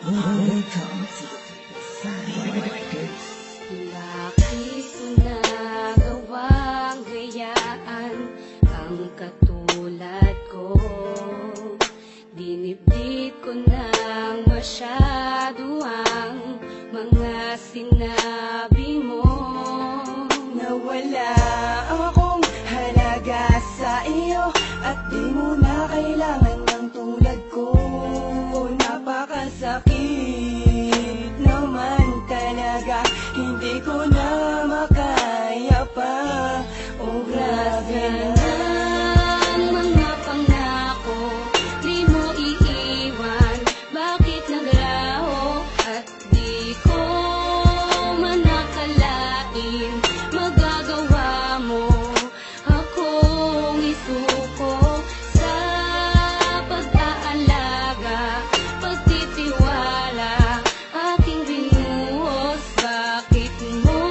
Bakit ko nagawang gayaan ang katulad ko? Dinibdib ko nang masyado ang mga sinabi mo. Nawala akong halaga sa iyo at di mo na kailangan ng tulad ko. Napakasakit naman talaga, hindi ko na makaya pa. Oh, grabe na. Mga pangako, di mo iiwan. Bakit naglaho at di ko man nakalain? Magagawa mo akong isuko sa pag-aalaga, pagtitiwala, aking binuhos. Bakit mo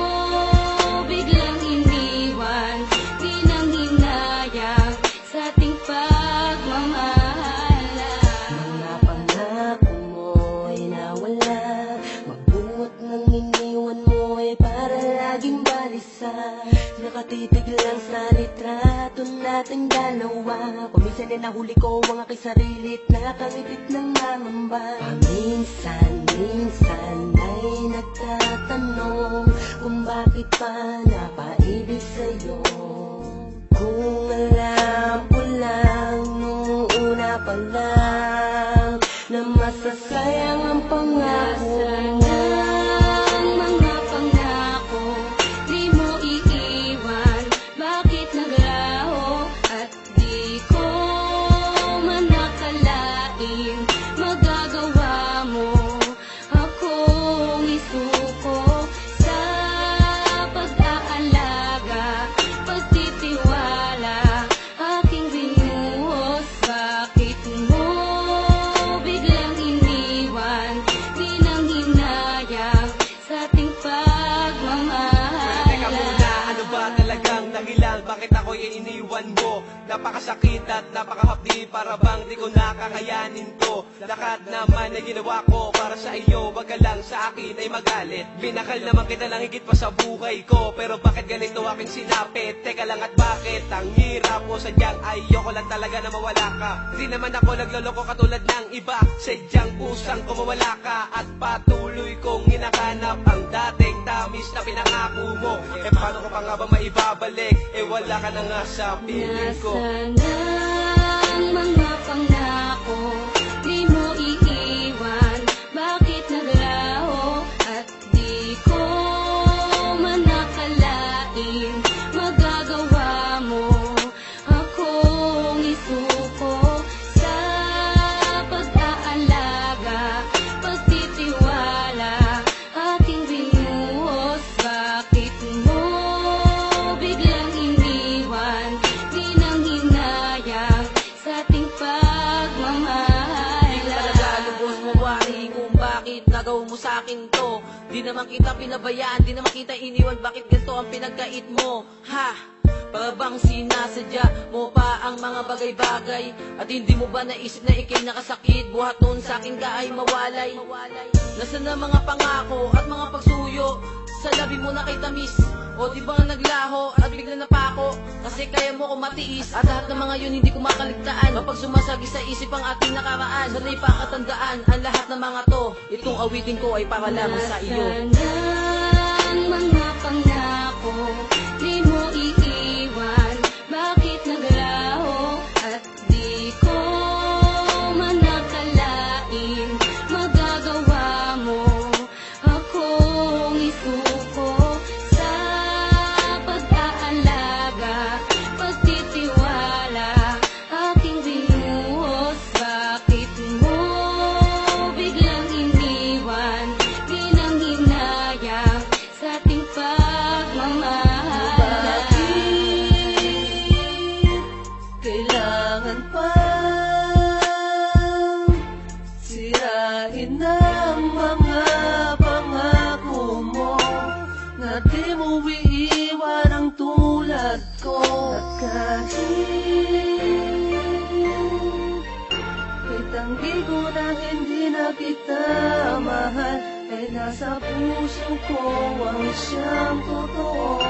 biglang iniwan? Di nang hinayang sa ating pagmamahala. Mga pangako mo'y nawala, mabuot nang iniwan mo'y para laging balisa. Nakatitig lang sa litrato nating dalawa. Kuminsan din nahuli ko ang aking sarilit, nakangipit ng mangamba. Paminsan-minsan ay nagtatanong kung bakit pa napaibig sa'yo. Kung alam ko lang nung una pa lang na masasayang ang pangako mo. Mga pangako, di mo iiwan. Bakit naglaho at di ko man nakalain? Magagawa mo akong isuko sa pag-aalaga, pagtitiwala, aking binuhos. Bakit mo biglang iniwan? Di nang hinayang sa ating pagmamahala. Teka muna, ano ba talagang dahilan? Bakit ako'y iniwan mo? Napakasakit at napakahapdi, para bang di ko nakakayanin to. Lahat naman ay ginawa ko para sa iyo, wag ka lang sa akin ay magalit. Binakal naman kita lang higit pa sa buhay ko, pero bakit ganito aking sinapit? Teka lang, at bakit ang hirap mo? Sadyang ayoko lang talaga na mawala ka. Di naman ako nagloloko katulad ng iba, sadyang pusang ko mawala ka. At patuloy kong hinahanap ang dating tamis na pinangako mo. Eh paano ko pa nga ba maibabalik? Eh wala ka na nga sa piling ko. Nasaan mga pangako, di mo iiwan. Bakit naglaho at di ko man nakalain? Magagawa mo akong isuko sa pag-aalaga, pagtitiwala, aking binuhos. Bakit mo biglang iniwan? Di nang hinayang sa ating pagmamahala. Talaga lubos mo wari kung bakit nagawa mo sa akin to. Di naman kita pinabayaan, di naman kita iniwan. Bakit ganito ang pinagkait mo? Ha? Para bang sinasadya mo pa ang mga bagay-bagay? At hindi mo ba naisip na ikay nakasakit? Buhat noon sa akin ka ay mawalay. Nasaan na mga pangako at mga pagsuyo? Sa labi mo na kay tamis. O di ba naglaho at bigla napako? Kasi kaya mo ko matiis. At lahat ng mga yun hindi ko makaligtaan. Kapag sumasagi sa isip ang ating nakaraan, sana'y pakatandaan ang lahat ng mga to. Itong awitin ko ay para lamang sa iyo. Nasaan mga pangako, di mo iiwan. Bakit naglaho at di ko man nakalain? Magagawa mo akong isuko sa pag-aalaga, pagtitiwala, aking binuhos. Bakit mo biglang iniwan? Di nang hinayang sa ating pagmamahal. Kailangan pang sirain ang mga pangako mo, na di mo iiwan ang tulad ko. At kahit itanggi ko na hindi na kita mahal ay nasa puso ko ang siyang totoo.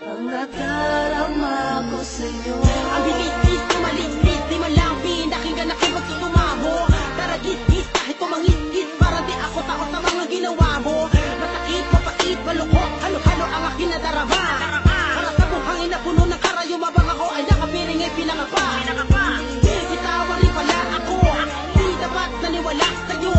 Ang nadarama ko sa'yo. Ang bilis-bis, tumalis-lis, di man lang pinakinggan aking pagtutumamo. Tara gis-gis, kahit tumangis-gis, para di ako takot sa mga ginawa mo. Masakit, mapait, malukot, halo-halo ang aking nadarama. Para sa buhangin na puno ng karayo, mabang ako ay nakapiling ay pinangapa. Bitawa rin pala ako, di dapat naniwala sa'yo.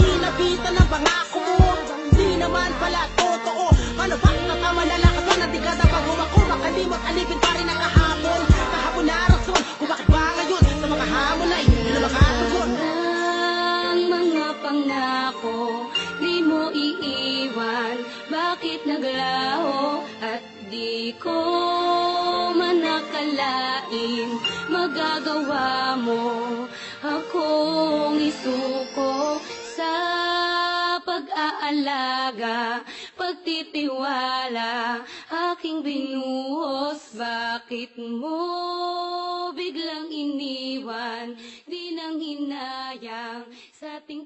Inabitan ang pangako mo, di naman pala totoo. Paano ba natama na lakas mo na di ka na bago ako makalimot, alipin pa rin ang kahapon. Kahapon na rason, kung bakit ba ngayon sa mga hamon ay hindi na makatugon. Ang mga pangako di mo iiwan, bakit naglaho at di ko man nakalain magagawa mo akong isuko sa pag-aalaga, pagtitiwala aking binuhos. Bakit mo biglang iniwan, di nang hinayang sa ating